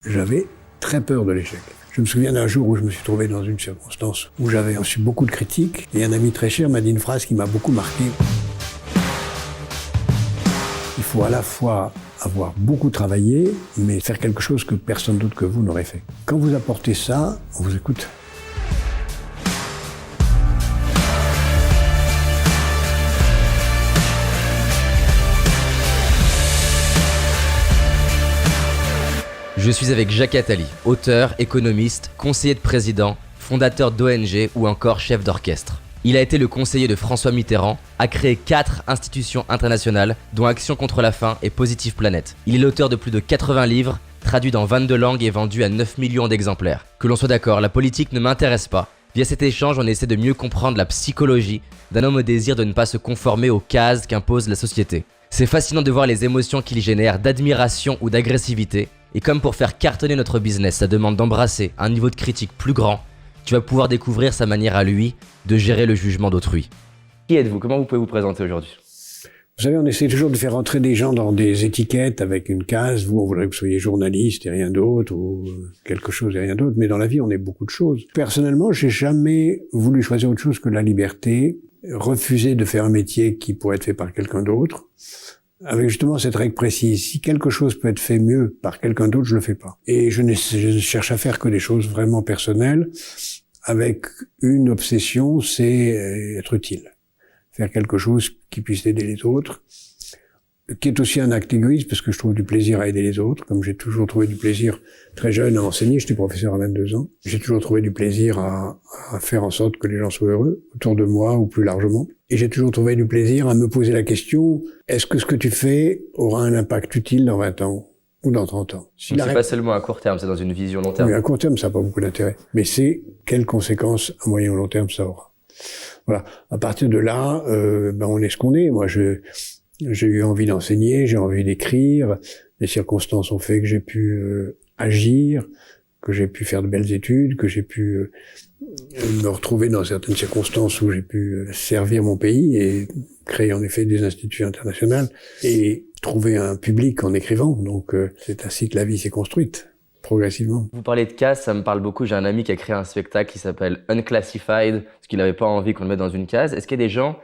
J'avais très peur de l'échec. Je me souviens d'un jour où je me suis trouvé dans une circonstance où j'avais reçu beaucoup de critiques et un ami très cher m'a dit une phrase qui m'a beaucoup marqué. Il faut à la fois avoir beaucoup travaillé, mais faire quelque chose que personne d'autre que vous n'aurait fait. Quand vous apportez ça, on vous écoute. Je suis avec Jacques Attali, auteur, économiste, conseiller de président, fondateur d'ONG ou encore chef d'orchestre. Il a été le conseiller de François Mitterrand, a créé 4 institutions internationales, dont Action contre la faim et Positive Planet. Il est l'auteur de plus de 80 livres, traduits dans 22 langues et vendus à 9 millions d'exemplaires. Que l'on soit d'accord, la politique ne m'intéresse pas. Via cet échange, on essaie de mieux comprendre la psychologie d'un homme au désir de ne pas se conformer aux cases qu'impose la société. C'est fascinant de voir les émotions qu'il génère d'admiration ou d'agressivité. Et comme pour faire cartonner notre business, ça demande d'embrasser un niveau de critique plus grand, tu vas pouvoir découvrir sa manière à lui de gérer le jugement d'autrui. Qui êtes-vous? Comment vous pouvez vous présenter aujourd'hui? Vous savez, on essaie toujours de faire entrer des gens dans des étiquettes avec une case. Vous, on voudrait que vous soyez journaliste et rien d'autre, ou quelque chose et rien d'autre. Mais dans la vie, on est beaucoup de choses. Personnellement, j'ai jamais voulu choisir autre chose que la liberté, refuser de faire un métier qui pourrait être fait par quelqu'un d'autre, avec justement cette règle précise. Si quelque chose peut être fait mieux par quelqu'un d'autre, je le fais pas. Et je ne cherche à faire que des choses vraiment personnelles, avec une obsession, c'est être utile. Faire quelque chose qui puisse aider les autres, qui est aussi un acte égoïste, parce que je trouve du plaisir à aider les autres, comme j'ai toujours trouvé du plaisir très jeune à enseigner. J'étais professeur à 22 ans. J'ai toujours trouvé du plaisir à faire en sorte que les gens soient heureux, autour de moi ou plus largement. Et j'ai toujours trouvé du plaisir à me poser la question, est-ce que ce que tu fais aura un impact utile dans 20 ans ou dans 30 ans? C'est pas seulement à court terme, c'est dans une vision long terme. Oui, à court terme, ça n'a pas beaucoup d'intérêt. Mais c'est quelles conséquences à moyen ou long terme ça aura. Voilà. À partir de là, on est ce qu'on est. Moi, j'ai eu envie d'enseigner, j'ai envie d'écrire. Les circonstances ont fait que j'ai pu agir, que j'ai pu faire de belles études, que j'ai pu me retrouver dans certaines circonstances où j'ai pu servir mon pays et créer en effet des instituts internationales et trouver un public en écrivant. Donc c'est ainsi que la vie s'est construite, progressivement. Vous parlez de case, ça me parle beaucoup. J'ai un ami qui a créé un spectacle qui s'appelle Unclassified, parce qu'il n'avait pas envie qu'on le mette dans une case. Est-ce qu'il y a des gens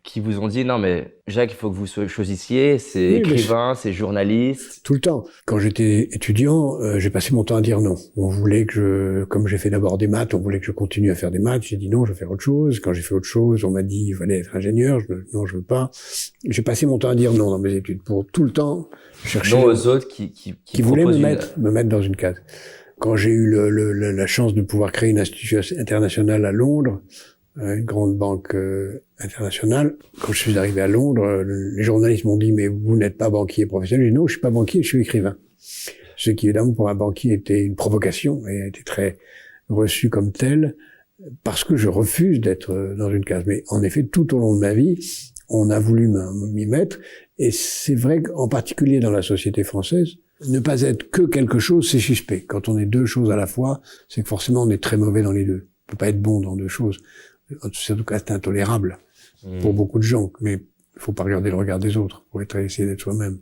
qui vous ont dit, non mais Jacques, il faut que vous choisissiez, c'est écrivain, c'est journaliste? Tout le temps. Quand j'étais étudiant, j'ai passé mon temps à dire non. On voulait que comme j'ai fait d'abord des maths, on voulait que je continue à faire des maths. J'ai dit non, je vais faire autre chose. Quand j'ai fait autre chose, on m'a dit il fallait être ingénieur. Non, je veux pas. J'ai passé mon temps à dire non dans mes études pour tout le temps chercher. Non aux autres qui voulaient me mettre dans une case. Quand j'ai eu la chance de pouvoir créer une institution internationale à Londres, une grande banque internationale. Quand je suis arrivé à Londres, les journalistes m'ont dit « Mais vous n'êtes pas banquier professionnel ?» J'ai dit « Non, je suis pas banquier, je suis écrivain. » Ce qui, évidemment, pour un banquier était une provocation et a été très reçu comme tel parce que je refuse d'être dans une case. Mais en effet, tout au long de ma vie, on a voulu m'y mettre. Et c'est vrai qu'en particulier dans la société française, ne pas être que quelque chose, c'est suspect. Quand on est deux choses à la fois, c'est que forcément on est très mauvais dans les deux. On peut pas être bon dans deux choses. En tout cas, c'est intolérable pour beaucoup de gens, mais il faut pas regarder le regard des autres, faut essayer d'être soi-même.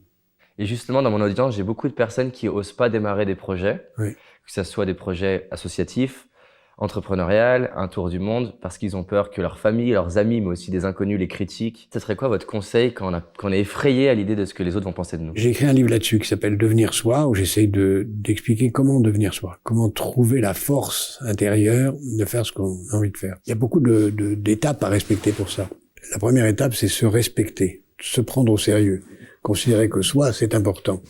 Et justement, dans mon audience, j'ai beaucoup de personnes qui osent pas démarrer des projets, oui. Que ce soit des projets associatifs, entrepreneurial, un tour du monde, parce qu'ils ont peur que leur famille, leurs amis, mais aussi des inconnus les critiquent. Ce serait quoi votre conseil quand on est effrayé à l'idée de ce que les autres vont penser de nous? J'ai écrit un livre là-dessus qui s'appelle Devenir soi, où j'essaye d'expliquer comment devenir soi, comment trouver la force intérieure de faire ce qu'on a envie de faire. Il y a beaucoup d'étapes à respecter pour ça. La première étape, c'est se respecter, se prendre au sérieux, considérer que soi, c'est important,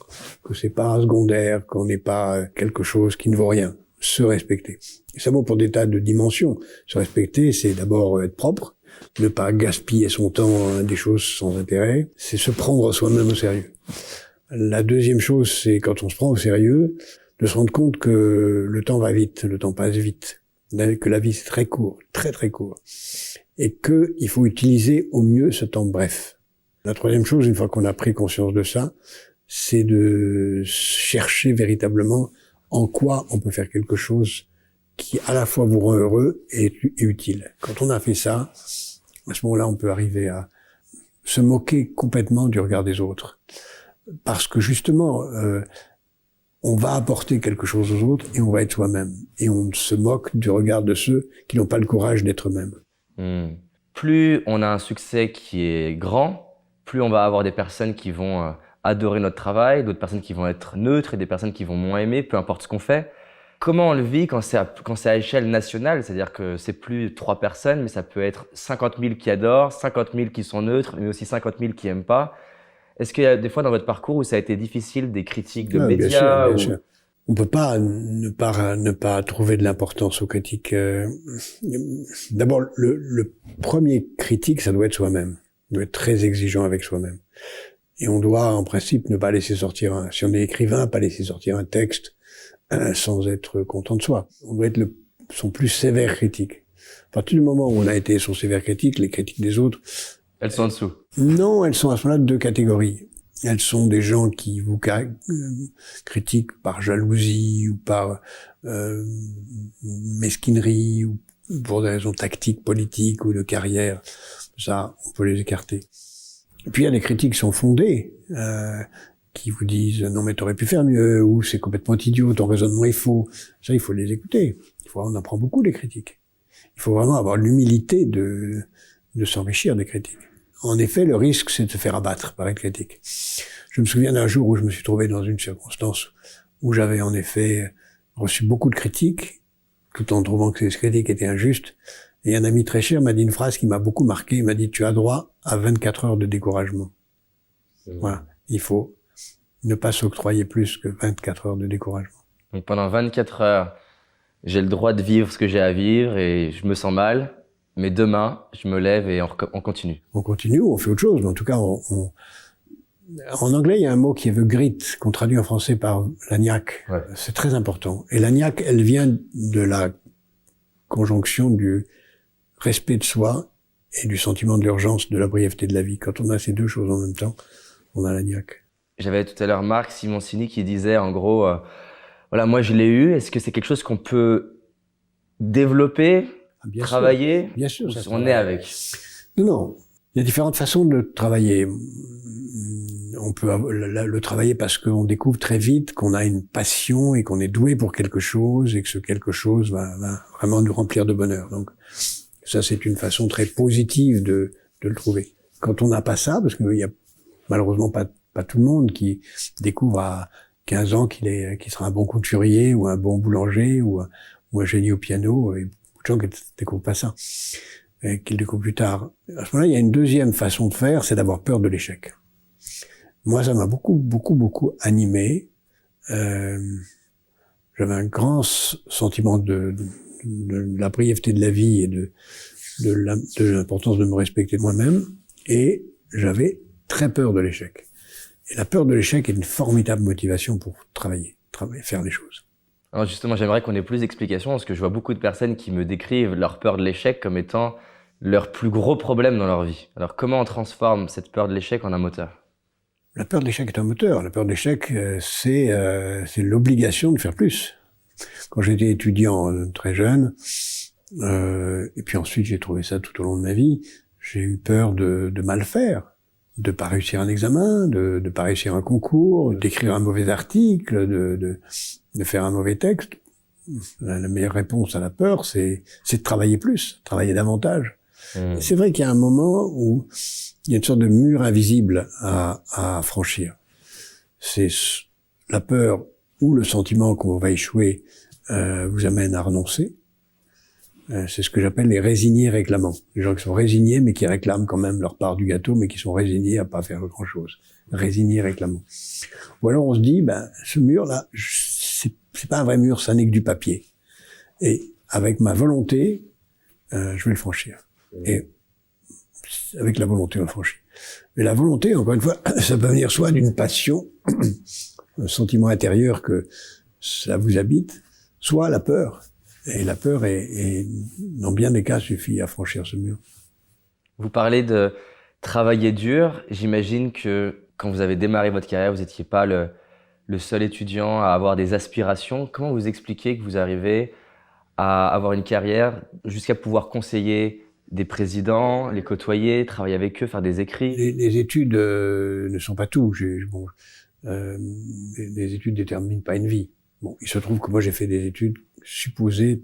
que c'est pas secondaire, qu'on n'est pas quelque chose qui ne vaut rien. Se respecter. Et ça vaut pour des tas de dimensions. Se respecter, c'est d'abord être propre, ne pas gaspiller son temps à des choses sans intérêt, c'est se prendre soi-même au sérieux. La deuxième chose, c'est quand on se prend au sérieux, de se rendre compte que le temps va vite, le temps passe vite, que la vie c'est très court, très très court, et que il faut utiliser au mieux ce temps bref. La troisième chose, une fois qu'on a pris conscience de ça, c'est de chercher véritablement en quoi on peut faire quelque chose qui à la fois vous rend heureux et utile. Quand on a fait ça, à ce moment-là, on peut arriver à se moquer complètement du regard des autres. Parce que justement, on va apporter quelque chose aux autres et on va être soi-même. Et on se moque du regard de ceux qui n'ont pas le courage d'être eux-mêmes. Plus on a un succès qui est grand, plus on va avoir des personnes qui vont adorer notre travail, d'autres personnes qui vont être neutres et des personnes qui vont moins aimer, peu importe ce qu'on fait. Comment on le vit quand c'est à échelle nationale? C'est-à-dire que c'est plus 3 personnes, mais ça peut être 50 000 qui adorent, 50 000 qui sont neutres, mais aussi 50 000 qui n'aiment pas. Est-ce qu'il y a des fois dans votre parcours où ça a été difficile, des critiques de médias? Bien sûr. On ne peut pas ne pas trouver de l'importance aux critiques. D'abord, le premier critique, ça doit être soi-même. On doit être très exigeant avec soi-même. Et on doit, en principe, ne pas laisser sortir si on est écrivain, pas laisser sortir un texte sans être content de soi. On doit être son plus sévère critique. À partir du moment où on a été son sévère critique, les critiques des autres... Elles sont en dessous. Non, elles sont à ce moment-là de 2 catégories. Elles sont des gens qui vous critiquent par jalousie ou par mesquinerie ou pour des raisons tactiques, politiques ou de carrière. Ça, on peut les écarter. Et puis il y a des critiques qui sont fondées, qui vous disent non mais t'aurais pu faire mieux, ou c'est complètement idiot, ton raisonnement est faux. Ça, il faut les écouter. On apprend beaucoup des critiques. Il faut vraiment avoir l'humilité de s'enrichir des critiques. En effet, le risque, c'est de se faire abattre par une critique. Je me souviens d'un jour où je me suis trouvé dans une circonstance où j'avais en effet reçu beaucoup de critiques, tout en trouvant que ces critiques étaient injustes. Et un ami très cher m'a dit une phrase qui m'a beaucoup marqué. Il m'a dit « Tu as droit à 24 heures de découragement. » Voilà. Il faut ne pas s'octroyer plus que 24 heures de découragement. Donc pendant 24 heures, j'ai le droit de vivre ce que j'ai à vivre et je me sens mal. Mais demain, je me lève et on continue. On continue ou on fait autre chose. Mais en tout cas, en anglais, il y a un mot qui est the grit, qu'on traduit en français par l'agnac. Ouais. C'est très important. Et l'agnac, elle vient de la conjonction du respect de soi et du sentiment de l'urgence, de la brièveté de la vie. Quand on a ces 2 choses en même temps, on a l'agnac. J'avais tout à l'heure Marc Simoncini qui disait en gros, voilà, moi je l'ai eu. Est-ce que c'est quelque chose qu'on peut développer? Bien travailler, bien sûr, on est avec. Non. Il y a différentes façons de travailler. On peut le travailler parce qu'on découvre très vite qu'on a une passion et qu'on est doué pour quelque chose et que ce quelque chose va vraiment nous remplir de bonheur. Donc, ça, c'est une façon très positive de le trouver. Quand on n'a pas ça, parce qu'il y a malheureusement pas tout le monde qui découvre à 15 ans qu'il sera un bon couturier ou un bon boulanger ou un génie au piano, et gens qui ne découvrent pas ça, et qu'ils découvrent plus tard. À ce moment-là, il y a une deuxième façon de faire, c'est d'avoir peur de l'échec. Moi, ça m'a beaucoup animé. J'avais un grand sentiment de la brièveté de la vie et de l'importance de me respecter moi-même, et j'avais très peur de l'échec. Et la peur de l'échec est une formidable motivation pour travailler, faire les choses. Alors justement, j'aimerais qu'on ait plus d'explications parce que je vois beaucoup de personnes qui me décrivent leur peur de l'échec comme étant leur plus gros problème dans leur vie. Alors comment on transforme cette peur de l'échec en un moteur? La peur de l'échec est un moteur. La peur de l'échec, c'est l'obligation de faire plus. Quand j'étais étudiant très jeune, et puis ensuite j'ai trouvé ça tout au long de ma vie, j'ai eu peur de mal faire, de pas réussir un examen, de pas réussir un concours, d'écrire un mauvais article, de faire un mauvais texte. La meilleure réponse à la peur, c'est de travailler plus, travailler davantage. C'est vrai qu'il y a un moment où il y a une sorte de mur invisible à franchir. C'est la peur ou le sentiment qu'on va échouer vous amène à renoncer. C'est ce que j'appelle les résignés réclamants. Les gens qui sont résignés mais qui réclament quand même leur part du gâteau mais qui sont résignés à pas faire grand-chose. Résignés réclamants. Ou alors on se dit, ce mur-là, c'est pas un vrai mur, ça n'est que du papier. Et avec ma volonté, je vais le franchir. Et avec la volonté, on le franchit. Mais la volonté, encore une fois, ça peut venir soit d'une passion, un sentiment intérieur que ça vous habite, soit la peur. Et la peur dans bien des cas, suffit à franchir ce mur. Vous parlez de travailler dur. J'imagine que quand vous avez démarré votre carrière, vous n'étiez pas le seul étudiant à avoir des aspirations. Comment vous expliquez que vous arrivez à avoir une carrière jusqu'à pouvoir conseiller des présidents, les côtoyer, travailler avec eux, faire des écrits? Les études ne sont pas tout. des études déterminent pas une vie. Bon, il se trouve que moi j'ai fait des études supposées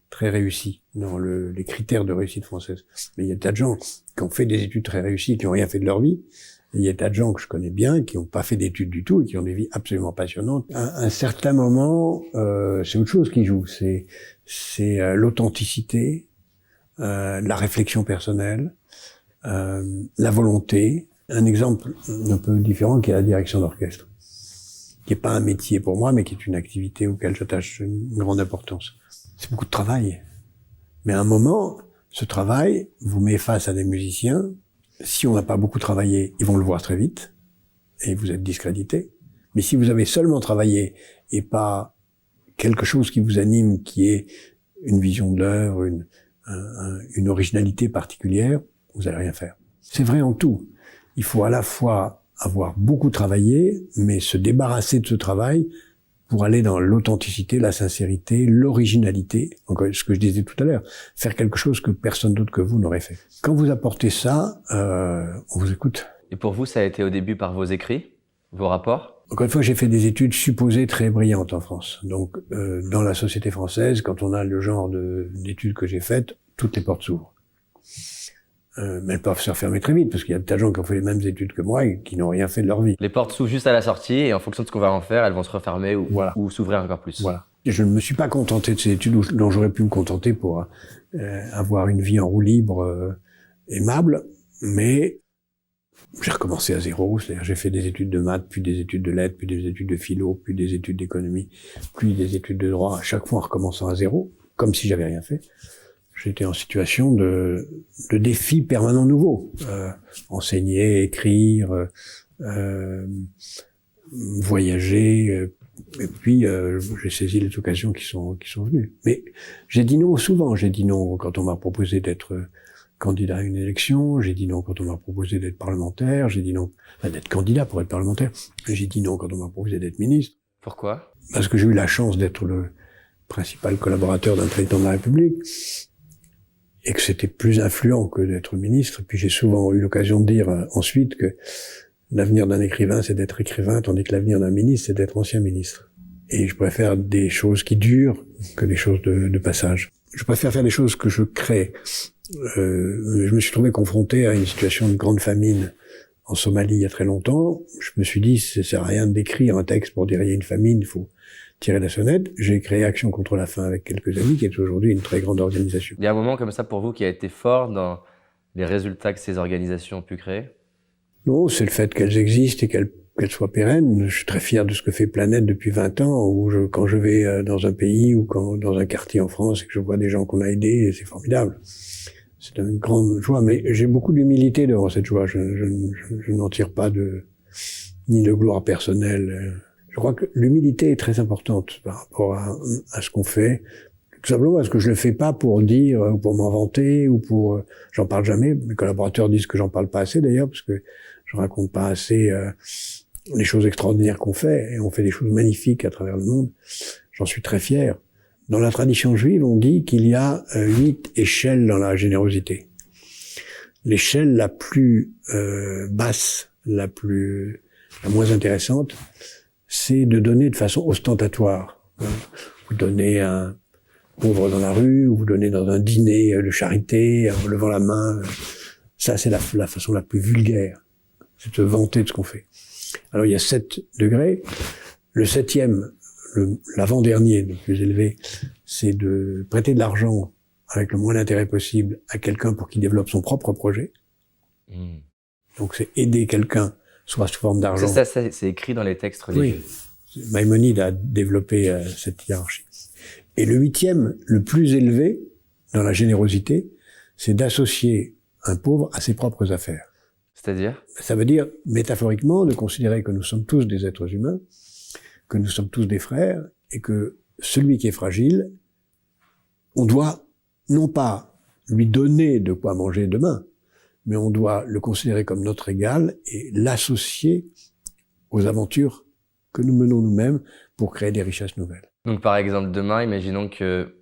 très réussies dans les critères de réussite française. Mais il y a des tas de gens qui ont fait des études très réussies, qui n'ont rien fait de leur vie. Et il y a des tas de gens que je connais bien, qui n'ont pas fait d'études du tout et qui ont des vies absolument passionnantes. À un certain moment, c'est autre chose qui joue. C'est l'authenticité, la réflexion personnelle, la volonté. Un exemple un peu différent qui est la direction d'orchestre, qui est pas un métier pour moi, mais qui est une activité auquel j'attache une grande importance. C'est beaucoup de travail. Mais à un moment, ce travail vous met face à des musiciens. Si on n'a pas beaucoup travaillé, ils vont le voir très vite, et vous êtes discrédité. Mais si vous avez seulement travaillé, et pas quelque chose qui vous anime, qui est une vision de l'œuvre, une originalité particulière, vous n'allez rien faire. C'est vrai en tout. Il faut à la fois avoir beaucoup travaillé, mais se débarrasser de ce travail pour aller dans l'authenticité, la sincérité, l'originalité. Encore ce que je disais tout à l'heure, faire quelque chose que personne d'autre que vous n'aurait fait. Quand vous apportez ça, on vous écoute. Et pour vous, ça a été au début par vos écrits, vos rapports? Encore une fois, j'ai fait des études supposées très brillantes en France. Donc, dans la société française, quand on a le genre d'études que j'ai faites, toutes les portes s'ouvrent. Mais elles peuvent se refermer très vite, parce qu'il y a des tas de gens qui ont fait les mêmes études que moi et qui n'ont rien fait de leur vie. Les portes s'ouvrent juste à la sortie, et en fonction de ce qu'on va en faire, elles vont se refermer ou s'ouvrir encore plus. Voilà. Et je ne me suis pas contenté de ces études dont j'aurais pu me contenter pour avoir une vie en roue libre aimable, mais j'ai recommencé à zéro, c'est-à-dire j'ai fait des études de maths, puis des études de lettres, puis des études de philo, puis des études d'économie, puis des études de droit, à chaque fois en recommençant à zéro, comme si j'avais rien fait. J'étais en situation de défis permanents nouveaux. Enseigner, écrire, voyager, et puis j'ai saisi les occasions qui sont venues. Mais j'ai dit non souvent. J'ai dit non quand on m'a proposé d'être candidat à une élection, j'ai dit non quand on m'a proposé d'être parlementaire, j'ai dit non d'être candidat pour être parlementaire, j'ai dit non quand on m'a proposé d'être ministre. Pourquoi? Parce que j'ai eu la chance d'être le principal collaborateur d'un président de la République, et que c'était plus influent que d'être ministre. Puis j'ai souvent eu l'occasion de dire ensuite que l'avenir d'un écrivain, c'est d'être écrivain, tandis que l'avenir d'un ministre, c'est d'être ancien ministre. Et je préfère des choses qui durent que des choses de passage. Je préfère faire des choses que je crée. Je me suis trouvé confronté à une situation de grande famine en Somalie il y a très longtemps. Je me suis dit, ça sert à rien d'écrire un texte pour dire il y a une famine, il faut tirer la sonnette. J'ai créé Action contre la faim avec quelques amis, qui est aujourd'hui une très grande organisation. Il y a un moment comme ça pour vous qui a été fort dans les résultats que ces organisations ont pu créer? Non, c'est le fait qu'elles existent et qu'elles soient pérennes. Je suis très fier de ce que fait Planète depuis 20 ans, où quand je vais dans un pays ou dans un quartier en France et que je vois des gens qu'on a aidés, c'est formidable. C'est une grande joie, mais j'ai beaucoup d'humilité devant cette joie. Je n'en tire pas ni de gloire personnelle. Je crois que l'humilité est très importante par rapport à ce qu'on fait. Tout simplement parce que je le fais pas pour dire, ou pour m'en vanter, ou pour... j'en parle jamais. Mes collaborateurs disent que j'en parle pas assez d'ailleurs, parce que je raconte pas assez les choses extraordinaires qu'on fait. Et on fait des choses magnifiques à travers le monde. J'en suis très fier. Dans la tradition juive, on dit qu'il y a 8 échelles dans la générosité. L'échelle la plus basse, la moins intéressante, c'est de donner de façon ostentatoire. Vous donnez à un pauvre dans la rue, ou vous donnez dans un dîner de charité, en levant la main. Ça, c'est la façon la plus vulgaire. C'est de se vanter de ce qu'on fait. Alors, il y a 7 degrés. Le 7e, l'avant-dernier, le plus élevé, c'est de prêter de l'argent avec le moins d'intérêt possible à quelqu'un pour qu'il développe son propre projet. Donc, c'est aider quelqu'un, soit sous forme d'argent. C'est écrit dans les textes religieux. Oui. Maïmonide a développé cette hiérarchie. Et le 8e, le plus élevé dans la générosité, c'est d'associer un pauvre à ses propres affaires. C'est-à-dire? Ça veut dire, métaphoriquement, de considérer que nous sommes tous des êtres humains, que nous sommes tous des frères, et que celui qui est fragile, on doit non pas lui donner de quoi manger demain, mais on doit le considérer comme notre égal et l'associer aux aventures que nous menons nous-mêmes pour créer des richesses nouvelles. Donc par exemple, demain, imaginons que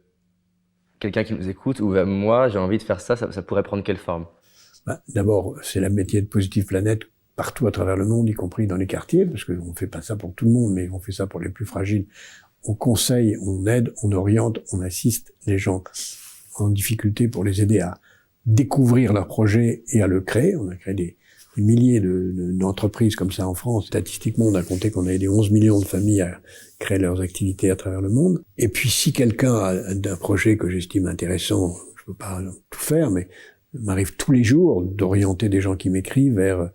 quelqu'un qui nous écoute, ou moi, j'ai envie de faire ça pourrait prendre quelle forme? D'abord, c'est la métier de Positive Planète partout à travers le monde, y compris dans les quartiers, parce qu'on fait pas ça pour tout le monde, mais on fait ça pour les plus fragiles. On conseille, on aide, on oriente, on assiste les gens en difficulté pour les aider à découvrir leur projet et à le créer. On a créé des milliers d'entreprises comme ça en France. Statistiquement, on a compté qu'on a aidé 11 millions de familles à créer leurs activités à travers le monde. Et puis, si quelqu'un a un projet que j'estime intéressant, je peux pas tout faire, mais il m'arrive tous les jours d'orienter des gens qui m'écrivent vers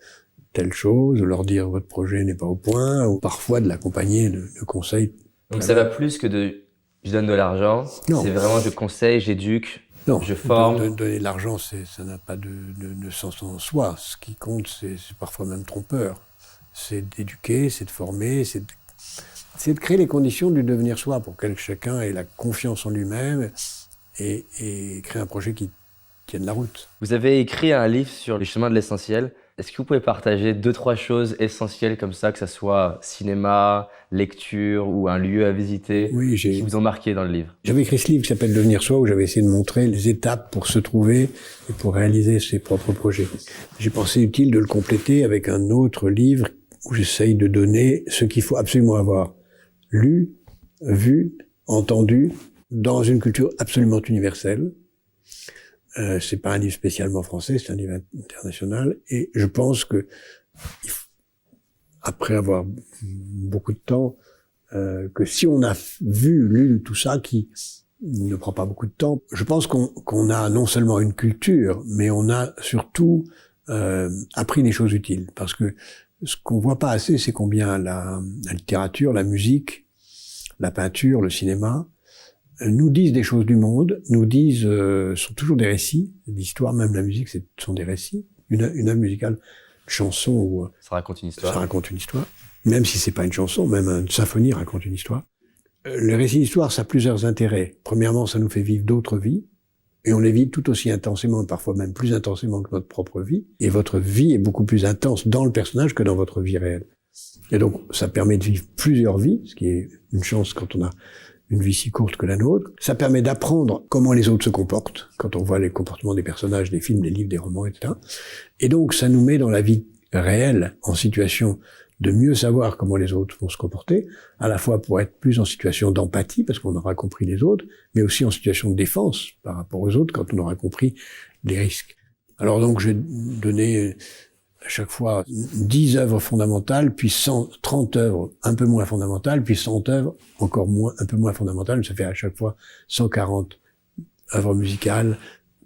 telle chose, de leur dire votre projet n'est pas au point, ou parfois de l'accompagner de conseils. Donc ça va plus que de je donne de l'argent, c'est vraiment je conseille, j'éduque, je forme. Donner de l'argent, ça n'a pas de sens en soi. Ce qui compte, c'est parfois même trompeur. C'est d'éduquer, c'est de former, c'est de créer les conditions du devenir soi pour que chacun ait la confiance en lui-même et créer un projet qui tienne la route. Vous avez écrit un livre sur les chemins de l'essentiel. Est-ce que vous pouvez partager 2-3 choses essentielles comme ça, que ça soit cinéma, lecture ou un lieu à visiter, qui vous ont marqué dans le livre? J'avais écrit ce livre qui s'appelle Devenir soi, où j'avais essayé de montrer les étapes pour se trouver et pour réaliser ses propres projets. J'ai pensé utile de le compléter avec un autre livre où j'essaye de donner ce qu'il faut absolument avoir lu, vu, entendu dans une culture absolument universelle. C'est pas un livre spécialement français, c'est un livre international, et je pense que après avoir beaucoup de temps, que si on a vu, lu tout ça, qui ne prend pas beaucoup de temps, je pense qu'on a non seulement une culture, mais on a surtout appris des choses utiles, parce que ce qu'on voit pas assez, c'est combien la littérature, la musique, la peinture, le cinéma nous disent des choses du monde, nous disent, sont toujours des récits, l'histoire, même la musique, sont des récits. Une œuvre musicale, une chanson, ou ça raconte une histoire. Ça raconte une histoire. Même si c'est pas une chanson, même une symphonie raconte une histoire. Le récit d'histoire, ça a plusieurs intérêts. Premièrement, ça nous fait vivre d'autres vies, et on les vit tout aussi intensément, parfois même plus intensément que notre propre vie. Et votre vie est beaucoup plus intense dans le personnage que dans votre vie réelle. Et donc, ça permet de vivre plusieurs vies, ce qui est une chance quand on a une vie si courte que la nôtre. Ça permet d'apprendre comment les autres se comportent, quand on voit les comportements des personnages, des films, des livres, des romans, etc. Et donc, ça nous met dans la vie réelle, en situation de mieux savoir comment les autres vont se comporter, à la fois pour être plus en situation d'empathie, parce qu'on aura compris les autres, mais aussi en situation de défense par rapport aux autres, quand on aura compris les risques. Alors donc, je vais donner à chaque fois 10 œuvres fondamentales, puis 30 œuvres un peu moins fondamentales, puis 100 œuvres encore moins, un peu moins fondamentales. Ça fait à chaque fois 140 œuvres musicales,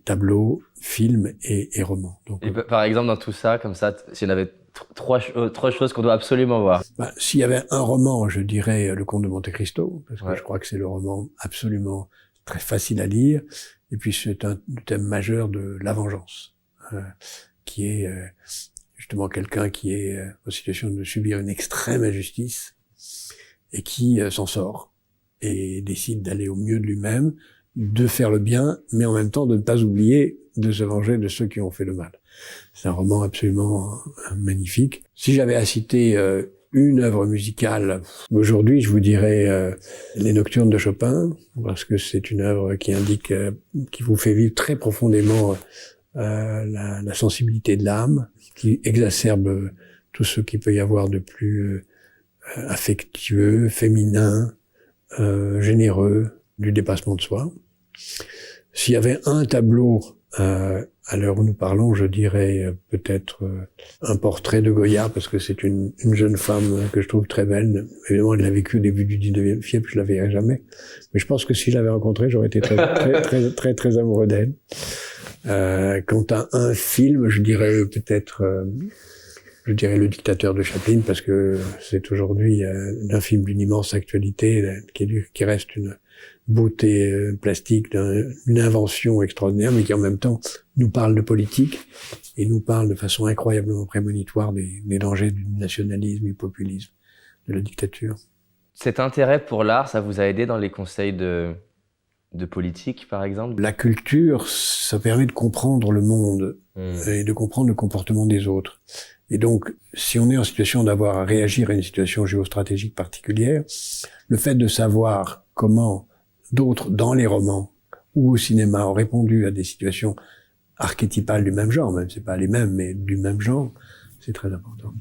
tableaux, films et romans. Donc, et par exemple, dans tout ça, comme ça, s'il y en avait trois choses qu'on doit absolument voir. S'il y avait un roman, je dirais Le Comte de Monte-Cristo, parce que je crois que c'est le roman absolument très facile à lire. Et puis c'est un thème majeur de la vengeance, qui est justement quelqu'un qui est en situation de subir une extrême injustice et qui s'en sort et décide d'aller au mieux de lui-même, de faire le bien, mais en même temps de ne pas oublier de se venger de ceux qui ont fait le mal. C'est un roman absolument magnifique. Si j'avais à citer une œuvre musicale, aujourd'hui je vous dirais Les Nocturnes de Chopin, parce que c'est une œuvre qui indique, qui vous fait vivre très profondément la sensibilité de l'âme, qui exacerbe tout ce qu'il peut y avoir de plus affectueux, féminin, généreux, du dépassement de soi. S'il y avait un tableau à l'heure où nous parlons, je dirais peut-être un portrait de Goya, parce que c'est une jeune femme que je trouve très belle. Évidemment, elle l'a vécu au début du 19e siècle, je la verrai jamais. Mais je pense que si je l'avais rencontrée, j'aurais été très amoureux d'elle. Quant à un film, je dirais peut-être, Le Dictateur de Chaplin, parce que c'est aujourd'hui un film d'une immense actualité, qui reste une beauté plastique, une invention extraordinaire, mais qui en même temps nous parle de politique et nous parle de façon incroyablement prémonitoire des dangers du nationalisme, du populisme, de la dictature. Cet intérêt pour l'art, ça vous a aidé dans les conseils de politique, par exemple? La culture, ça permet de comprendre le monde et de comprendre le comportement des autres. Et donc, si on est en situation d'avoir à réagir à une situation géostratégique particulière, le fait de savoir comment d'autres, dans les romans ou au cinéma, ont répondu à des situations archétypales du même genre, même c'est pas les mêmes, mais du même genre, C'est très important.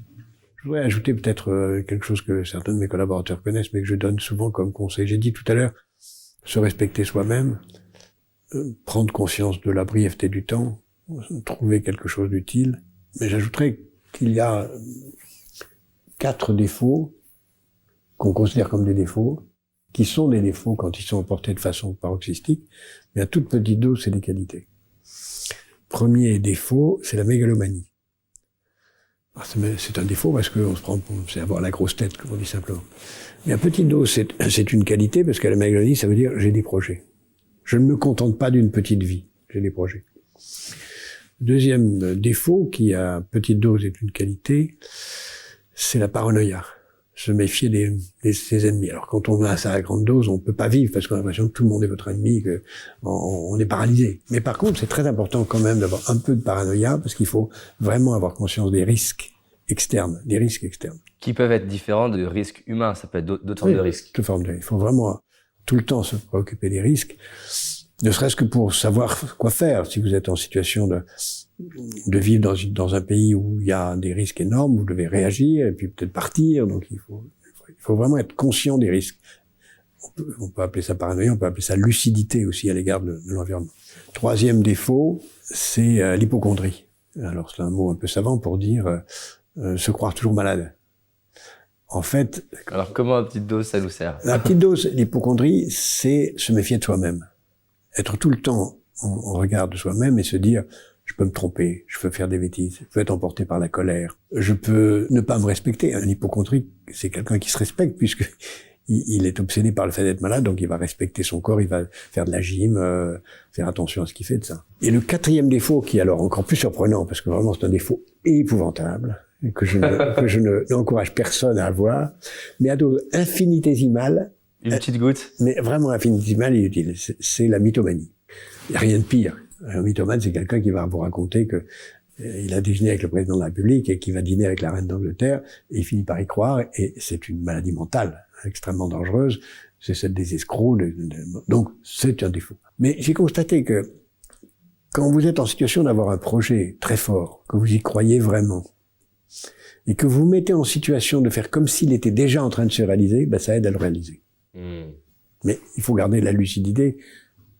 Je voudrais ajouter peut-être quelque chose que certains de mes collaborateurs connaissent, mais que je donne souvent comme conseil. J'ai dit tout à l'heure, se respecter soi-même, prendre conscience de la brièveté du temps, trouver quelque chose d'utile. Mais j'ajouterais qu'il y a 4 défauts qu'on considère comme des défauts, qui sont des défauts quand ils sont portés de façon paroxystique, mais à toute petite dose, c'est des qualités. Premier défaut, c'est la mégalomanie. C'est un défaut parce qu'on se prend pour, c'est avoir la grosse tête, comme on dit simplement. Mais à petite dose, c'est une qualité parce que la mégalomanie, ça veut dire j'ai des projets. Je ne me contente pas d'une petite vie, j'ai des projets. Deuxième défaut, qui à petite dose est une qualité, c'est la paranoïa. Se méfier de ses ennemis. Alors quand on a ça à grande dose, on peut pas vivre parce qu'on a l'impression que tout le monde est votre ennemi, que on est paralysé. Mais par contre, c'est très important quand même d'avoir un peu de paranoïa parce qu'il faut vraiment avoir conscience des risques externes, Qui peuvent être différents de risques humains, ça peut être d'autres formes de risques. Toute forme de risque. Il faut vraiment tout le temps se préoccuper des risques, ne serait-ce que pour savoir quoi faire. Si vous êtes en situation de vivre dans un pays où il y a des risques énormes, vous devez réagir et puis peut-être partir. Donc il faut vraiment être conscient des risques. On peut appeler ça paranoïa, on peut appeler ça lucidité aussi à l'égard de l'environnement. Troisième défaut, c'est l'hypocondrie. Alors c'est un mot un peu savant pour dire se croire toujours malade. En fait... Alors comment à petite dose ça nous sert? À petite dose, l'hypocondrie, c'est se méfier de soi-même. Être tout le temps en regard de soi-même et se dire je peux me tromper, je peux faire des bêtises, je peux être emporté par la colère, je peux ne pas me respecter. Un hypocondrique, c'est quelqu'un qui se respecte puisque il est obsédé par le fait d'être malade, donc il va respecter son corps, il va faire de la gym, faire attention à ce qu'il fait de ça. Et le quatrième défaut, qui est alors encore plus surprenant, parce que vraiment c'est un défaut épouvantable, que je n'encourage personne à avoir, mais à dose infinitésimale, une petite goutte, mais vraiment infinitésimale et utile, c'est la mythomanie. Il n'y a rien de pire. Un mythomane, c'est quelqu'un qui va vous raconter que il a déjeuné avec le président de la République et qui va dîner avec la reine d'Angleterre, et il finit par y croire, et c'est une maladie mentale extrêmement dangereuse, c'est celle des escrocs, donc c'est un défaut. Mais j'ai constaté que quand vous êtes en situation d'avoir un projet très fort, que vous y croyez vraiment, et que vous vous mettez en situation de faire comme s'il était déjà en train de se réaliser, ben ça aide à le réaliser. Mais il faut garder la lucidité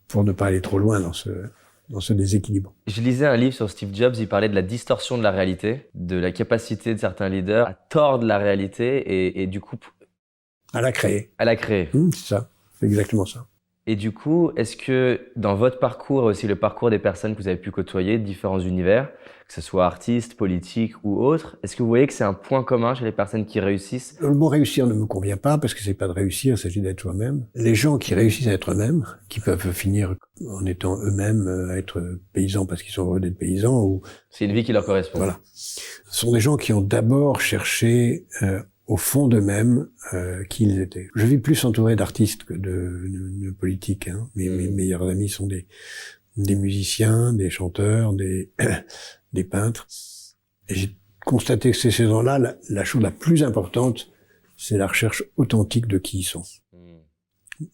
pour ne pas aller trop loin dans ce déséquilibre. Je lisais un livre sur Steve Jobs, il parlait de la distorsion de la réalité, de la capacité de certains leaders à tordre la réalité et du coup... À la créer. C'est ça, c'est exactement ça. Et du coup, est-ce que dans votre parcours, aussi le parcours des personnes que vous avez pu côtoyer, de différents univers, que ce soit artistes, politiques ou autres, est-ce que vous voyez que c'est un point commun chez les personnes qui réussissent? Le mot réussir ne me convient pas parce que c'est pas de réussir, il s'agit d'être soi-même. Les gens qui réussissent à être eux-mêmes, qui peuvent finir en étant eux-mêmes, à être paysans parce qu'ils sont heureux d'être paysans ou... C'est une vie qui leur correspond. Voilà. Ce sont des gens qui ont d'abord cherché au fond d'eux-mêmes qui ils étaient. Je vis plus entouré d'artistes que de politiques. Hein. Mes meilleurs amis sont des musiciens, des chanteurs, des peintres. Et j'ai constaté que ces gens-là, la chose la plus importante, c'est la recherche authentique de qui ils sont.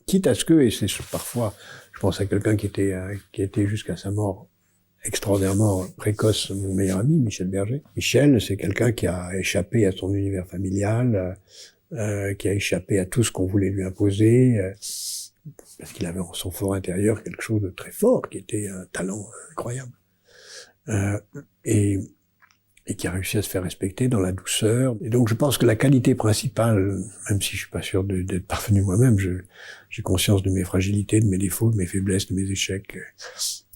Quitte à ce que, et c'est parfois, je pense à quelqu'un qui était jusqu'à sa mort extraordinairement précoce, mon meilleur ami, Michel Berger. Michel, c'est quelqu'un qui a échappé à son univers familial, qui a échappé à tout ce qu'on voulait lui imposer, parce qu'il avait en son fort intérieur quelque chose de très fort, qui était un talent incroyable. Et qui a réussi à se faire respecter dans la douceur. Et donc je pense que la qualité principale, même si je suis pas sûr d'être parvenu moi-même, j'ai conscience de mes fragilités, de mes défauts, de mes faiblesses, de mes échecs,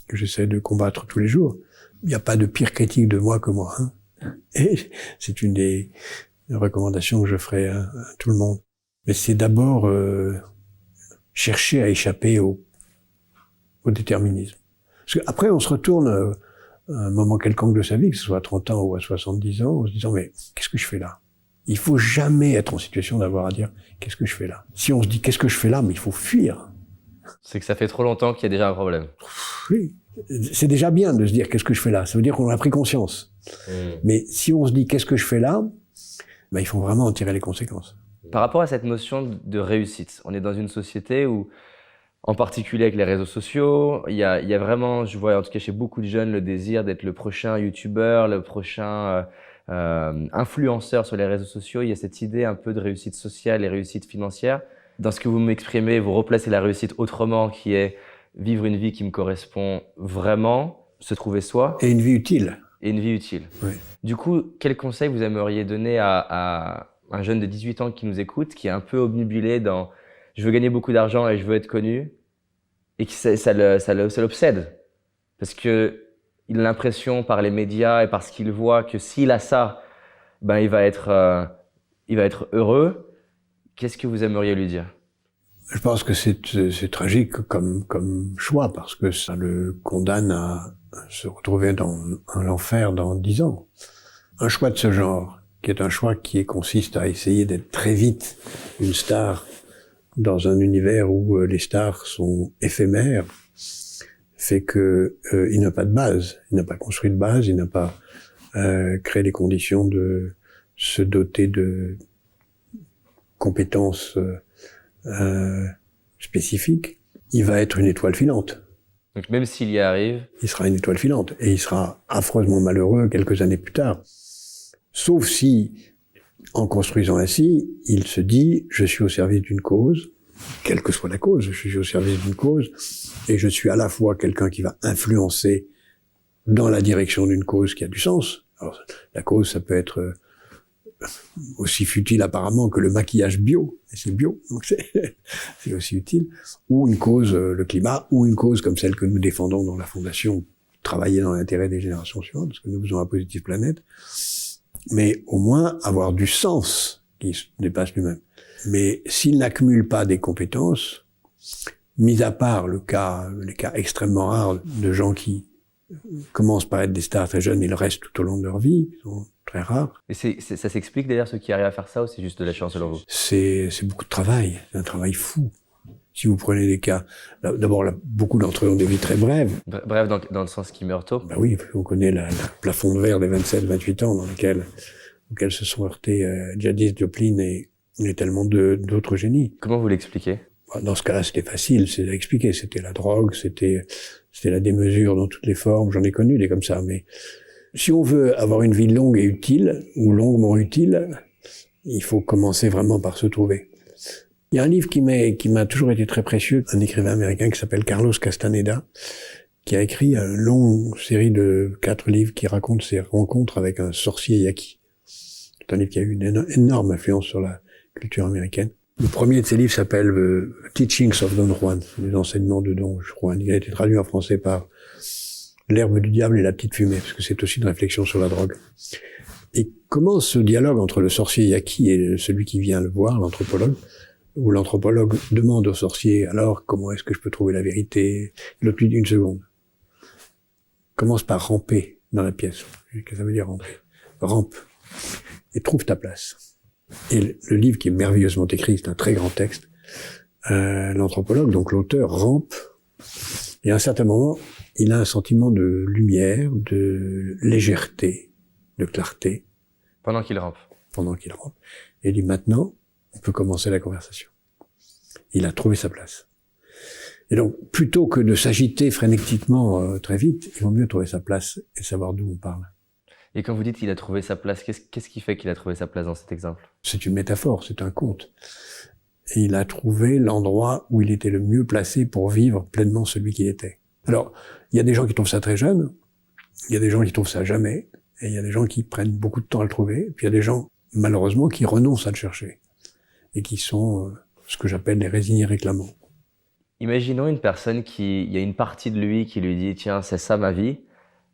que j'essaie de combattre tous les jours. Il n'y a pas de pire critique de moi que moi. Hein. Et c'est une des recommandations que je ferai à tout le monde. Mais c'est d'abord chercher à échapper au déterminisme. Parce qu'après, on se retourne à un moment quelconque de sa vie, que ce soit à 30 ans ou à 70 ans, en se disant, mais qu'est-ce que je fais là? Il faut jamais être en situation d'avoir à dire, qu'est-ce que je fais là? Si on se dit, qu'est-ce que je fais là? Mais il faut fuir. C'est que ça fait trop longtemps qu'il y a déjà un problème. Oui. C'est déjà bien de se dire, qu'est-ce que je fais là? Ça veut dire qu'on en a pris conscience. Mais si on se dit, qu'est-ce que je fais là? Ben, il faut vraiment en tirer les conséquences. Par rapport à cette notion de réussite, on est dans une société où, en particulier avec les réseaux sociaux, il y a vraiment, je vois en tout cas chez beaucoup de jeunes, le désir d'être le prochain youtubeur, le prochain influenceur sur les réseaux sociaux, il y a cette idée un peu de réussite sociale et réussite financière. Dans ce que vous m'exprimez, vous replacez la réussite autrement, qui est vivre une vie qui me correspond vraiment, se trouver soi. Et une vie utile. Et une vie utile. Oui. Du coup, quel conseil vous aimeriez donner à un jeune de 18 ans qui nous écoute, qui est un peu obnubilé dans « je veux gagner beaucoup d'argent et je veux être connu » et qui ça l'obsède parce que il a l'impression par les médias et parce qu'il voit que s'il a ça, ben il va être heureux. Qu'est-ce que vous aimeriez lui dire? Je pense que c'est tragique comme choix parce que ça le condamne à se retrouver dans l'enfer dans 10 ans. Un choix de ce genre, qui est un choix qui consiste à essayer d'être très vite une star dans un univers où les stars sont éphémères, fait que il n'a pas de base, il n'a pas construit de base, il n'a pas créé les conditions de se doter de compétences spécifiques. Il va être une étoile filante. Donc même s'il y arrive, il sera une étoile filante et il sera affreusement malheureux quelques années plus tard. Sauf si, en construisant ainsi, il se dit « je suis au service d'une cause », quelle que soit la cause, je suis au service d'une cause, et je suis à la fois quelqu'un qui va influencer dans la direction d'une cause qui a du sens. Alors, la cause, ça peut être aussi futile apparemment que le maquillage bio, et c'est bio, donc c'est aussi utile, ou une cause, le climat, ou une cause comme celle que nous défendons dans la Fondation, travailler dans l'intérêt des générations suivantes, parce que nous faisons un Positive Planète, mais au moins avoir du sens qui se dépasse lui-même. Mais s'il n'accumule pas des compétences, mis à part les cas extrêmement rares de gens qui commencent par être des stars très jeunes et le restent tout au long de leur vie, qui sont très rares. Et ça s'explique d'ailleurs ceux qui arrivent à faire ça ou c'est juste de la chance selon vous? C'est beaucoup de travail, c'est un travail fou. Si vous prenez des cas, d'abord beaucoup d'entre eux ont des vies très brèves. Bref, dans le sens qu'ils meurent tôt. Ben oui, on connaît le plafond de verre des 27-28 ans auquel se sont heurtés Jadis Joplin et tellement d'autres génies. Comment vous l'expliquez? Dans ce cas-là, c'était facile, c'est à expliquer. C'était la drogue, c'était la démesure dans toutes les formes. J'en ai connu des comme ça. Mais si on veut avoir une vie longue et utile, ou longuement utile, il faut commencer vraiment par se trouver. Il y a un livre qui m'a toujours été très précieux, un écrivain américain qui s'appelle Carlos Castaneda, qui a écrit une longue série de 4 livres qui racontent ses rencontres avec un sorcier yaqui. C'est un livre qui a eu une énorme influence sur la culture américaine. Le premier de ces livres s'appelle Teachings of Don Juan, les enseignements de Don Juan. Il a été traduit en français par L'herbe du diable et la petite fumée, parce que c'est aussi une réflexion sur la drogue. Et comment ce dialogue entre le sorcier yaqui et celui qui vient le voir, l'anthropologue, où l'anthropologue demande au sorcier, alors comment est-ce que je peux trouver la vérité? L'autre lui dit une seconde. Commence par ramper dans la pièce. Qu'est-ce que ça veut dire ramper? Rampe. Et trouve ta place. Et le livre qui est merveilleusement écrit, c'est un très grand texte, l'anthropologue, donc l'auteur, rampe, et à un certain moment, il a un sentiment de lumière, de légèreté, de clarté. Pendant qu'il rampe. Et il dit maintenant, on peut commencer la conversation. Il a trouvé sa place. Et donc, plutôt que de s'agiter frénétiquement très vite, il vaut mieux trouver sa place et savoir d'où on parle. Et quand vous dites qu'il a trouvé sa place, qu'est-ce qui fait qu'il a trouvé sa place dans cet exemple? C'est une métaphore, c'est un conte. Et il a trouvé l'endroit où il était le mieux placé pour vivre pleinement celui qu'il était. Alors, il y a des gens qui trouvent ça très jeune, il y a des gens qui trouvent ça jamais, et il y a des gens qui prennent beaucoup de temps à le trouver, et puis il y a des gens, malheureusement, qui renoncent à le chercher, et qui sont ce que j'appelle les résignés réclamants. Imaginons une personne il y a une partie de lui qui lui dit « tiens, c'est ça ma vie »,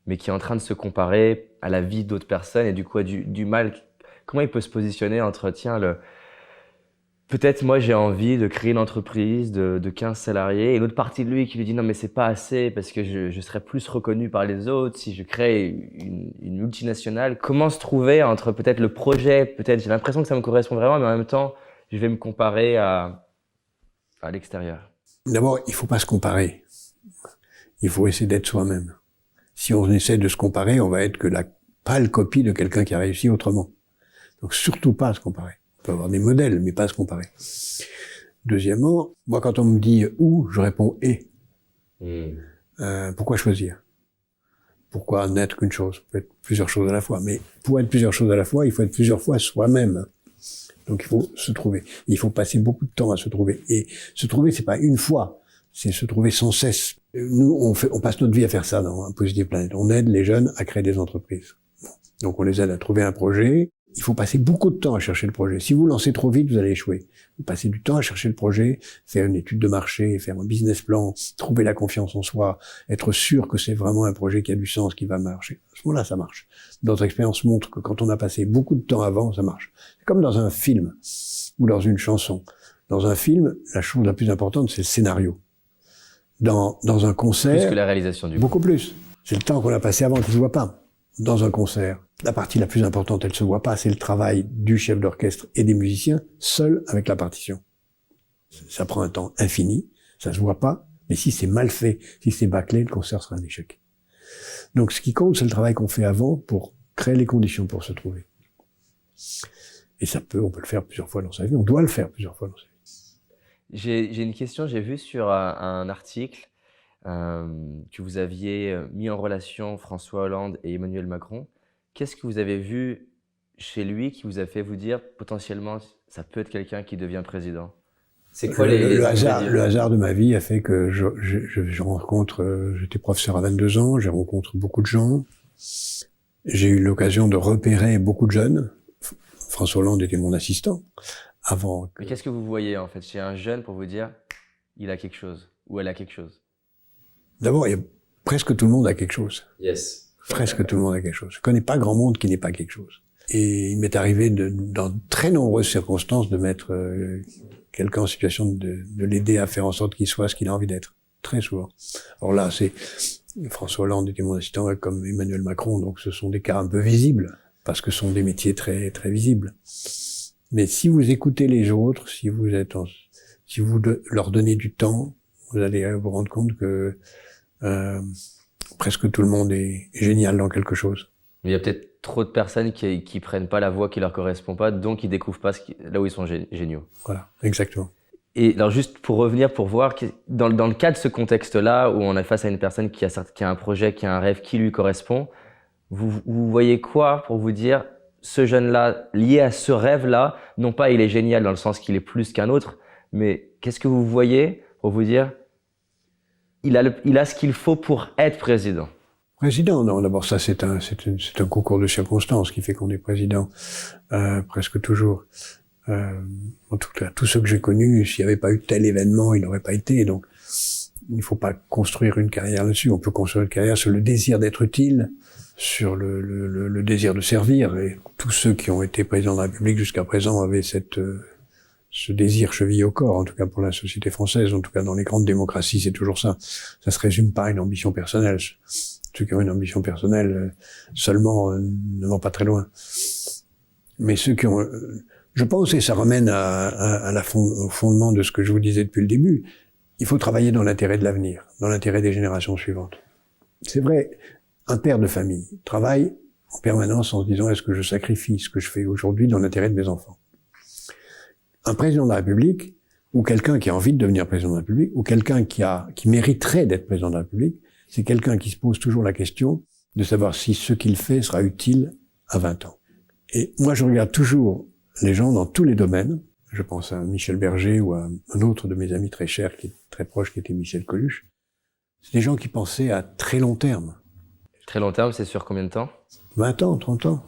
mais qui est en train de se comparer à la vie d'autres personnes et du coup a du mal. Comment il peut se positionner entre, tiens, peut-être moi j'ai envie de créer une entreprise de 15 salariés et l'autre partie de lui qui lui dit non mais c'est pas assez parce que je serais plus reconnu par les autres si je crée une multinationale. Comment se trouver entre peut-être le projet, peut-être j'ai l'impression que ça me correspond vraiment mais en même temps je vais me comparer à l'extérieur. D'abord, il faut pas se comparer. Il faut essayer d'être soi-même. Si on essaie de se comparer, on va être que la pâle copie de quelqu'un qui a réussi autrement. Donc surtout pas se comparer. On peut avoir des modèles, mais pas se comparer. Deuxièmement, moi quand on me dit « où », je réponds « et ». Pourquoi choisir? Pourquoi n'être qu'une chose? On peut être plusieurs choses à la fois. Mais pour être plusieurs choses à la fois, il faut être plusieurs fois soi-même. Donc il faut se trouver. Il faut passer beaucoup de temps à se trouver. Et se trouver, c'est pas une fois, c'est se trouver sans cesse. Nous, on passe notre vie à faire ça dans Positive Planet. On aide les jeunes à créer des entreprises. Donc on les aide à trouver un projet. Il faut passer beaucoup de temps à chercher le projet. Si vous lancez trop vite, vous allez échouer. Vous passez du temps à chercher le projet, faire une étude de marché, faire un business plan, trouver la confiance en soi, être sûr que c'est vraiment un projet qui a du sens, qui va marcher. À ce moment-là, ça marche. Notre expérience montre que quand on a passé beaucoup de temps avant, ça marche. C'est comme dans un film ou dans une chanson. Dans un film, la chose la plus importante, c'est le scénario. Dans un concert... Plus que la réalisation du coup. Beaucoup plus. C'est le temps qu'on a passé avant qui se voit pas. Dans un concert, la partie la plus importante, elle se voit pas, c'est le travail du chef d'orchestre et des musiciens, seul avec la partition. Ça prend un temps infini, ça se voit pas, mais si c'est mal fait, si c'est bâclé, le concert sera un échec. Donc ce qui compte, c'est le travail qu'on fait avant pour créer les conditions pour se trouver. Et on peut le faire plusieurs fois dans sa vie, on doit le faire plusieurs fois dans sa vie. J'ai une question, j'ai vu sur un article que vous aviez mis en relation François Hollande et Emmanuel Macron. Qu'est-ce que vous avez vu chez lui qui vous a fait vous dire potentiellement ça peut être quelqu'un qui devient président? C'est quoi le hasard de ma vie a fait que je rencontre, j'étais professeur à 22 ans, je rencontre beaucoup de gens. J'ai eu l'occasion de repérer beaucoup de jeunes. François Hollande était mon assistant avant. Mais qu'est-ce que vous voyez en fait chez un jeune pour vous dire il a quelque chose ou elle a quelque chose? D'abord, presque tout le monde a quelque chose. Yes. Presque tout le monde a quelque chose. Je connais pas grand monde qui n'ait pas quelque chose. Et il m'est arrivé dans de très nombreuses circonstances de mettre quelqu'un en situation de l'aider à faire en sorte qu'il soit ce qu'il a envie d'être. Très souvent. Alors là, François Hollande était mon assistant comme Emmanuel Macron, donc ce sont des cas un peu visibles, parce que ce sont des métiers très, très visibles. Mais si vous écoutez les autres, si vous leur donnez du temps, vous allez vous rendre compte que presque tout le monde est génial dans quelque chose. Mais il y a peut-être trop de personnes qui prennent pas la voie qui leur correspond pas, donc ils découvrent pas là où ils sont géniaux. Voilà, exactement. Et alors juste pour revenir, pour voir, dans le cas de ce contexte-là, où on est face à une personne qui a un projet, qui a un rêve qui lui correspond, vous voyez quoi pour vous dire, ce jeune-là, lié à ce rêve-là, non pas il est génial dans le sens qu'il est plus qu'un autre, mais qu'est-ce que vous voyez pour vous dire, il a ce qu'il faut pour être président? Président, non, d'abord ça c'est un concours de circonstances qui fait qu'on est président presque toujours. En tout cas, tous ceux que j'ai connus, s'il n'y avait pas eu tel événement, il n'aurait pas été. Donc, il ne faut pas construire une carrière là-dessus. On peut construire une carrière sur le désir d'être utile, sur le désir de servir. Et tous ceux qui ont été présidents de la République jusqu'à présent avaient ce désir chevillé au corps, en tout cas pour la société française, en tout cas dans les grandes démocraties, c'est toujours ça. Ça se résume pas à une ambition personnelle. Ceux qui ont une ambition personnelle seulement ne vont pas très loin. Mais ceux qui ont... je pense, et ça ramène au fondement de ce que je vous disais depuis le début, il faut travailler dans l'intérêt de l'avenir, dans l'intérêt des générations suivantes. C'est vrai, un père de famille travaille en permanence en se disant est-ce que je sacrifie ce que je fais aujourd'hui dans l'intérêt de mes enfants? Un président de la République, ou quelqu'un qui a envie de devenir président de la République, ou quelqu'un qui mériterait d'être président de la République, c'est quelqu'un qui se pose toujours la question de savoir si ce qu'il fait sera utile à 20 ans. Et moi, je regarde toujours les gens dans tous les domaines. Je pense à Michel Berger ou à un autre de mes amis très chers, qui est très proche, qui était Michel Coluche. C'est des gens qui pensaient à très long terme. Très long terme, c'est sur combien de temps? 20 ans, 30 ans.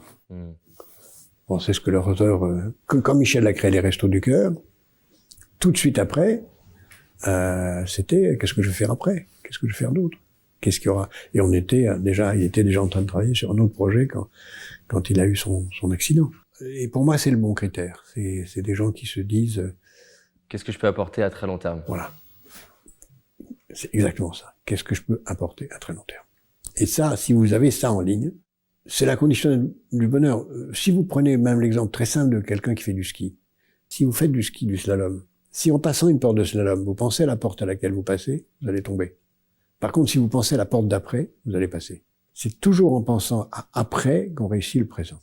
Bon, c'est ce que leur auteur... quand Michel a créé les Restos du Cœur, tout de suite après, c'était « qu'est-ce que je vais faire après? Qu'est-ce que je vais faire d'autre ?» Qu'est-ce qu'il y aura? Et il était déjà en train de travailler sur un autre projet quand il a eu son accident. Et pour moi, c'est le bon critère. C'est des gens qui se disent... qu'est-ce que je peux apporter à très long terme? Voilà. C'est exactement ça. Qu'est-ce que je peux apporter à très long terme? Et ça, si vous avez ça en ligne, c'est la condition du bonheur. Si vous prenez même l'exemple très simple de quelqu'un qui fait du ski, si vous faites du ski, du slalom, si en passant une porte de slalom, vous pensez à la porte à laquelle vous passez, vous allez tomber. Par contre, si vous pensez à la porte d'après, vous allez passer. C'est toujours en pensant à après qu'on réussit le présent.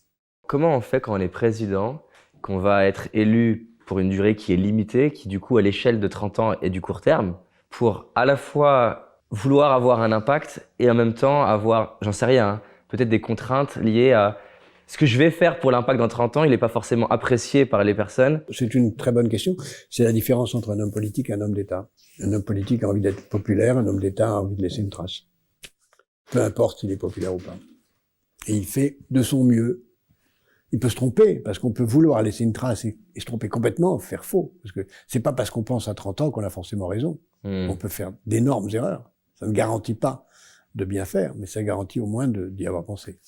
Comment on fait quand on est président, qu'on va être élu pour une durée qui est limitée, qui du coup à l'échelle de 30 ans est du court terme, pour à la fois vouloir avoir un impact et en même temps avoir, j'en sais rien, hein, peut-être des contraintes liées à ce que je vais faire pour l'impact dans 30 ans, il n'est pas forcément apprécié par les personnes. C'est une très bonne question. C'est la différence entre un homme politique et un homme d'État. Un homme politique a envie d'être populaire, un homme d'État a envie de laisser une trace. Peu importe s'il est populaire ou pas. Et il fait de son mieux. Il peut se tromper, parce qu'on peut vouloir laisser une trace et se tromper complètement, faire faux. Parce que c'est pas parce qu'on pense à 30 ans qu'on a forcément raison. On peut faire d'énormes erreurs. Ça ne garantit pas de bien faire, mais ça garantit au moins d'y avoir pensé.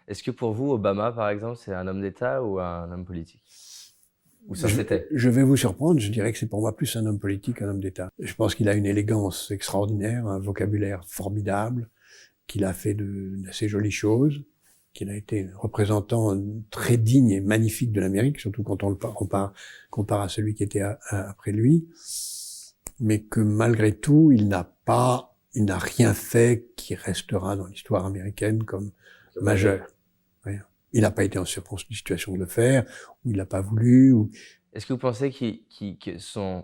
Est-ce que pour vous, Obama, par exemple, c'est un homme d'État ou un homme politique? Ou ça c'était? Je vais vous surprendre, je dirais que c'est pour moi plus un homme politique qu'un homme d'État. Je pense qu'il a une élégance extraordinaire, un vocabulaire formidable, qu'il a fait d'assez jolies choses, qu'il a été représentant très digne et magnifique de l'Amérique, surtout quand on le compare à celui qui était après lui, mais que malgré tout, il n'a rien fait qui restera dans l'histoire américaine comme majeur. Il n'a pas été en situation de le faire, ou il n'a pas voulu. Est-ce que vous pensez que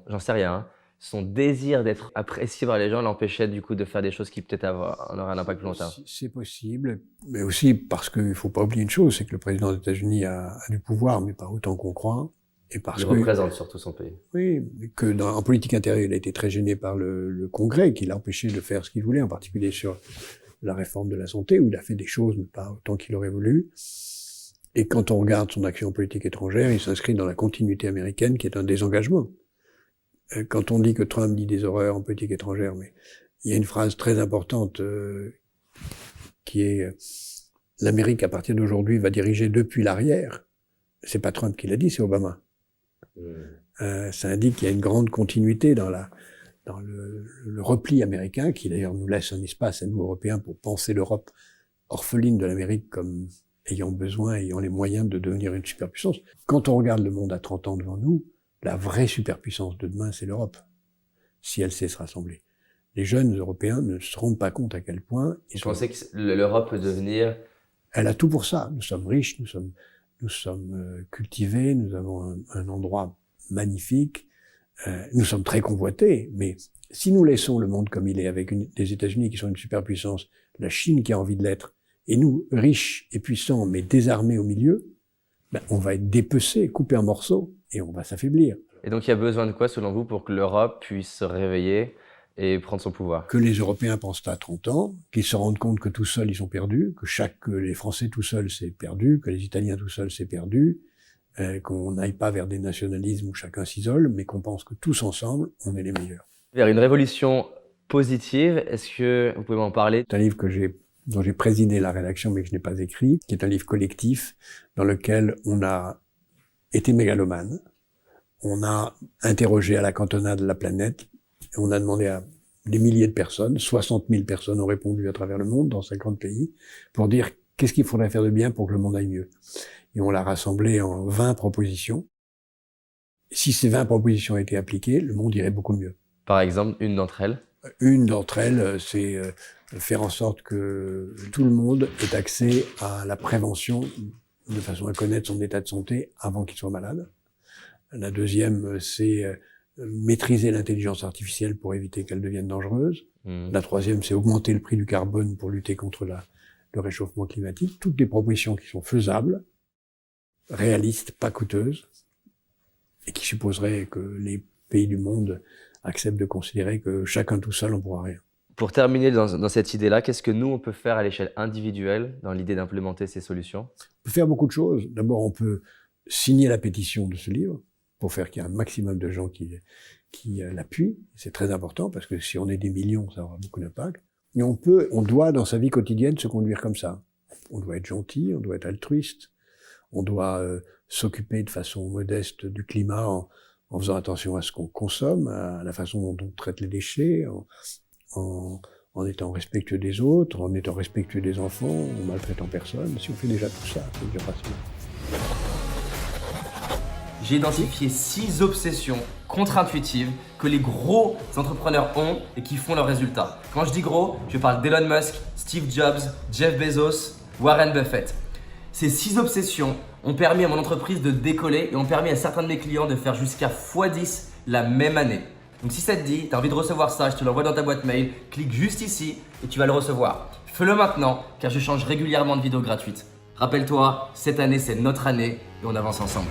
j'en sais rien, hein, son désir d'être apprécié par les gens l'empêchait du coup de faire des choses qui peut-être en auraient un impact plus long terme? C'est possible, mais aussi parce qu'il ne faut pas oublier une chose, c'est que le président des États-Unis a du pouvoir, mais pas autant qu'on croit. Et parce il représente surtout son pays. Oui, que en politique intérieure, il a été très gêné par le Congrès, qui l'a empêché de faire ce qu'il voulait, en particulier sur la réforme de la santé, où il a fait des choses, mais pas autant qu'il aurait voulu. Et quand on regarde son action politique étrangère, il s'inscrit dans la continuité américaine, qui est un désengagement. Quand on dit que Trump dit des horreurs en politique étrangère, mais il y a une phrase très importante qui est « L'Amérique, à partir d'aujourd'hui, va diriger depuis l'arrière ». C'est pas Trump qui l'a dit, c'est Obama. Ça indique qu'il y a une grande continuité dans le repli américain, qui d'ailleurs nous laisse un espace à nous, Européens, pour penser l'Europe orpheline de l'Amérique comme ayant les moyens de devenir une superpuissance. Quand on regarde le monde à 30 ans devant nous, la vraie superpuissance de demain, c'est l'Europe, si elle sait se rassembler. Les jeunes Européens ne se rendent pas compte à quel point... Vous pensez que l'Europe peut devenir... Elle a tout pour ça. Nous sommes riches, nous sommes cultivés, nous avons un endroit magnifique, nous sommes très convoités, mais si nous laissons le monde comme il est, avec des États-Unis qui sont une superpuissance, la Chine qui a envie de l'être, et nous, riches et puissants, mais désarmés au milieu, on va être dépecés, coupés en morceaux, et on va s'affaiblir. Et donc il y a besoin de quoi, selon vous, pour que l'Europe puisse se réveiller et prendre son pouvoir? Que les Européens pensent à 30 ans, qu'ils se rendent compte que tout seuls ils sont perdus, que les Français tout seuls c'est perdu, que les Italiens tout seuls c'est perdu, qu'on n'aille pas vers des nationalismes où chacun s'isole, mais qu'on pense que tous ensemble, on est les meilleurs. Vers une révolution positive, est-ce que vous pouvez m'en parler? C'est un livre dont j'ai présidé la rédaction mais que je n'ai pas écrit, qui est un livre collectif dans lequel on a été mégalomane, on a interrogé à la cantonade la planète, et on a demandé à des milliers de personnes, 60 000 personnes ont répondu à travers le monde, dans 50 pays, pour dire qu'est-ce qu'il faudrait faire de bien pour que le monde aille mieux. Et on l'a rassemblé en 20 propositions. Si ces 20 propositions étaient appliquées, le monde irait beaucoup mieux. Par exemple, une d'entre elles? Une d'entre elles, c'est faire en sorte que tout le monde ait accès à la prévention, de façon à connaître son état de santé avant qu'il soit malade. La deuxième, c'est maîtriser l'intelligence artificielle pour éviter qu'elle devienne dangereuse. La troisième, c'est augmenter le prix du carbone pour lutter contre le réchauffement climatique. Toutes des propositions qui sont faisables, réalistes, pas coûteuses, et qui supposeraient que les pays du monde acceptent de considérer que chacun tout seul, on ne pourra rien. Pour terminer dans cette idée-là, qu'est-ce que nous, on peut faire à l'échelle individuelle dans l'idée d'implémenter ces solutions? On peut faire beaucoup de choses. D'abord, on peut signer la pétition de ce livre pour faire qu'il y ait un maximum de gens qui l'appuient. C'est très important parce que si on est des millions, ça aura beaucoup d'impact. Et on doit, dans sa vie quotidienne, se conduire comme ça. On doit être gentil, on doit être altruiste, on doit s'occuper de façon modeste du climat en faisant attention à ce qu'on consomme, à la façon dont on traite les déchets, en étant respectueux des autres, en étant respectueux des enfants, en maltraitant personne. Si on fait déjà tout ça, c'est déjà facile. J'ai identifié 6 obsessions contre-intuitives que les gros entrepreneurs ont et qui font leurs résultats. Quand je dis gros, je parle d'Elon Musk, Steve Jobs, Jeff Bezos, Warren Buffett. Ces 6 obsessions ont permis à mon entreprise de décoller et ont permis à certains de mes clients de faire jusqu'à x10 la même année. Donc si ça te dit, t'as envie de recevoir ça, je te l'envoie dans ta boîte mail, clique juste ici et tu vas le recevoir. Fais-le maintenant car je change régulièrement de vidéos gratuites. Rappelle-toi, cette année c'est notre année et on avance ensemble.